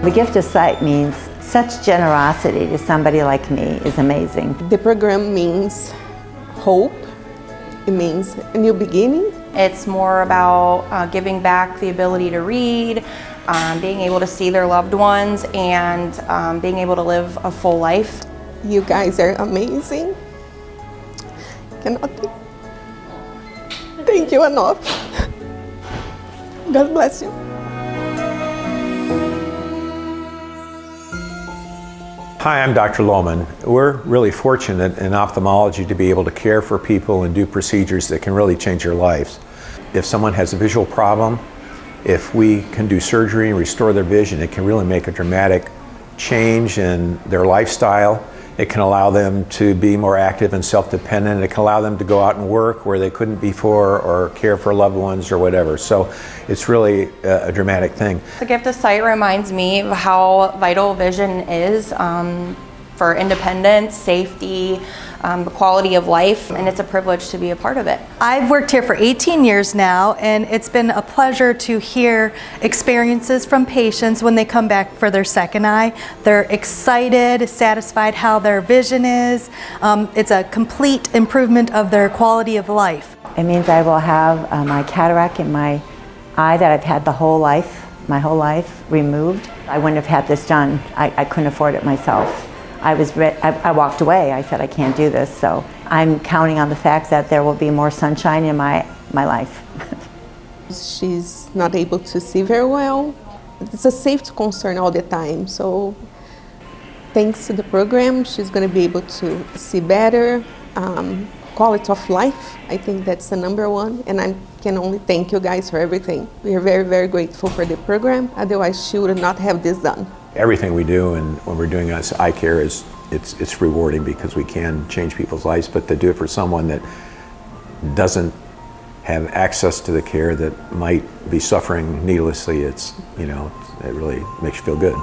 The gift of sight means such generosity to somebody like me is amazing. The program means hope. It means a new beginning. It's more about giving back the ability to read, being able to see their loved ones, and being able to live a full life. You guys are amazing. Cannot thank you enough. God bless you. Hi, I'm Dr. Lohman. We're really fortunate in ophthalmology to be able to care for people and do procedures that can really change their lives. If someone has a visual problem, if we can do surgery and restore their vision, it can really make a dramatic change in their lifestyle. It can allow them to be more active and self-dependent. It can allow them to go out and work where they couldn't before, or care for loved ones or whatever. So it's really a dramatic thing. The gift of sight reminds me of how vital vision is for independence, safety, the quality of life, and it's a privilege to be a part of it. I've worked here for 18 years now, and it's been a pleasure to hear experiences from patients when they come back for their second eye. They're excited, satisfied how their vision is. It's a complete improvement of their quality of life. It means I will have my cataract in my eye that I've had my whole life removed. I wouldn't have had this done. I couldn't afford it myself. I walked away. I said, I can't do this. So I'm counting on the fact that there will be more sunshine in my life. She's not able to see very well. It's a safety concern all the time. So thanks to the program, she's going to be able to see better. Quality of life, I think that's the number one. And I can only thank you guys for everything. We are very, very grateful for the program. Otherwise, she would not have this done. Everything we do, and when we're doing this eye care, it's rewarding because we can change people's lives. But to do it for someone that doesn't have access to the care, that might be suffering needlessly, it really makes you feel good.